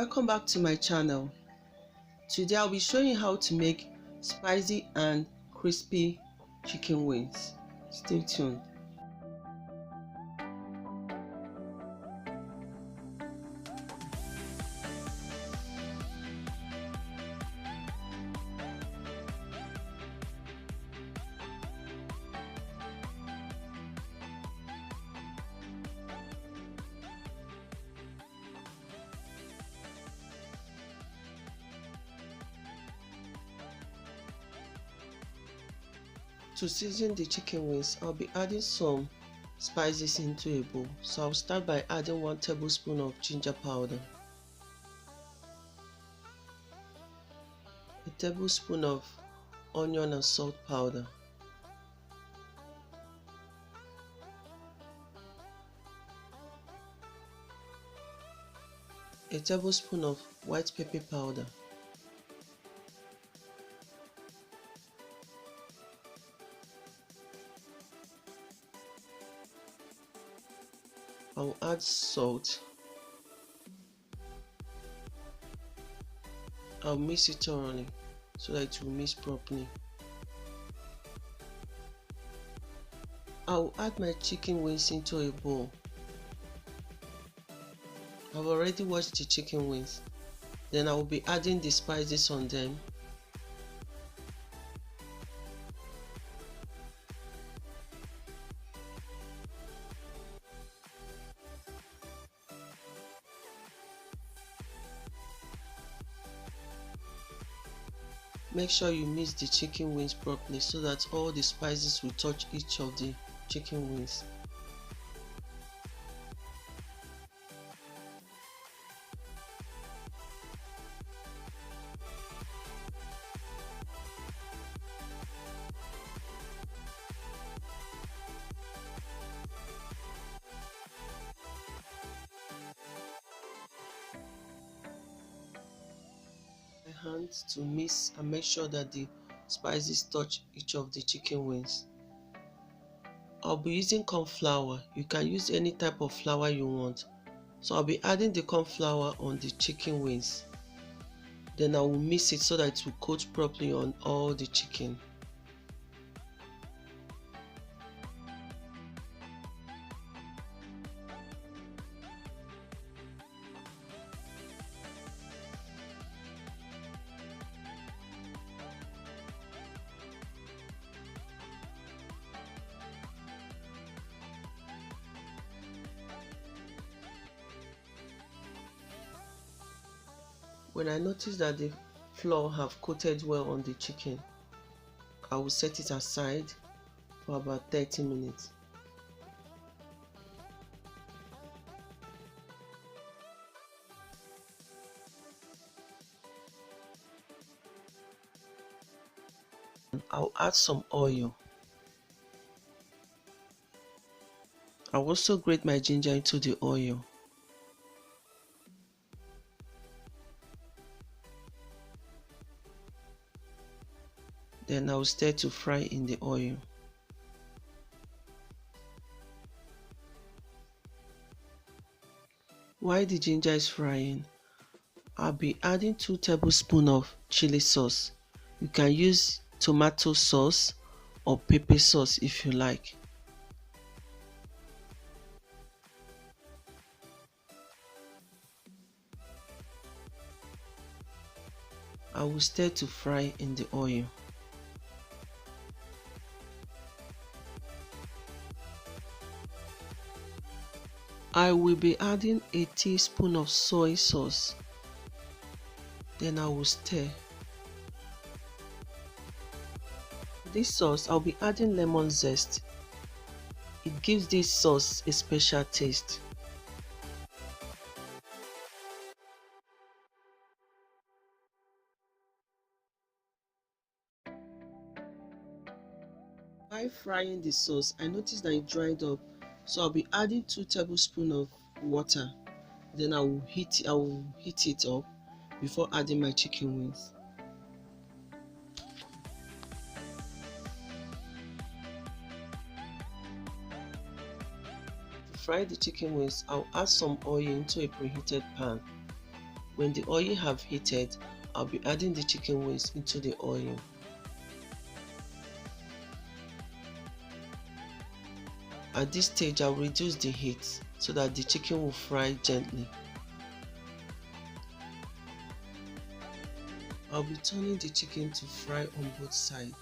Welcome back to my channel. Today I'll be showing you how to make spicy and crispy chicken wings. Stay tuned. To season the chicken wings, I'll be adding some spices into a bowl. So I'll start by adding 1 tablespoon of ginger powder, a tablespoon of onion and salt powder, a tablespoon of white pepper powder, I'll add salt. I'll mix it thoroughly so that it will mix properly. I'll add my chicken wings into a bowl. I've already washed the chicken wings. Then I will be adding the spices on them. Make sure you mix the chicken wings properly so that all the spices will touch each of the chicken wings. Hands to mix and make sure that the spices touch each of the chicken wings. I'll be using cornflour. You can use any type of flour you want. So I'll be adding the cornflour on the chicken wings. Then I will mix it so that it will coat properly on all the chicken. When I notice that the flour have coated well on the chicken, I will set it aside for about 30 minutes. I'll add some oil. I'll also grate my ginger into the oil. Then I'll stir to fry in the oil. While the ginger is frying, I'll be adding 2 tablespoons of chili sauce. You can use tomato sauce or pepper sauce if you like. I will stir to fry in the oil. I will be adding a teaspoon of soy sauce. Then I will stir. This sauce, I'll be adding lemon zest. It gives this sauce a special taste. While frying the sauce, I noticed that it dried up. So I'll be adding 2 tablespoons of water. Then I will heat it up before adding my chicken wings. To fry the chicken wings, I'll add some oil into a preheated pan. When the oil have heated, I'll be adding the chicken wings into the oil. At this stage, I'll reduce the heat so that the chicken will fry gently. I'll be turning the chicken to fry on both sides.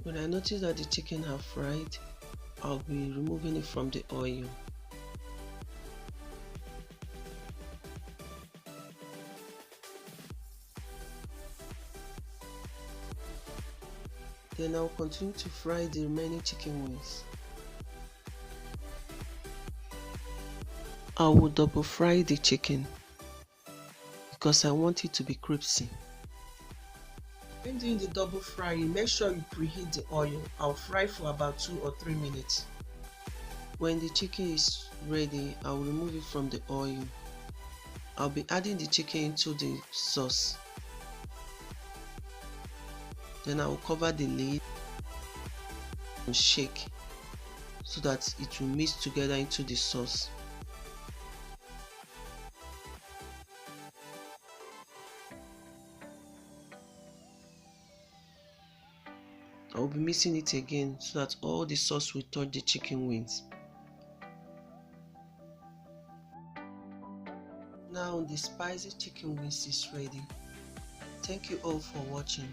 When I notice that the chicken have fried, I'll be removing it from the oil. Then I'll continue to fry the remaining chicken wings. I will double fry the chicken because I want it to be crispy. When doing the double frying, make sure you preheat the oil. I'll fry for about 2 or 3 minutes. When the chicken is ready, I'll remove it from the oil. I'll be adding the chicken into the sauce. Then I will cover the lid and shake so that it will mix together into the sauce. I will be mixing it again so that all the sauce will touch the chicken wings. Now the spicy chicken wings is ready. Thank you all for watching.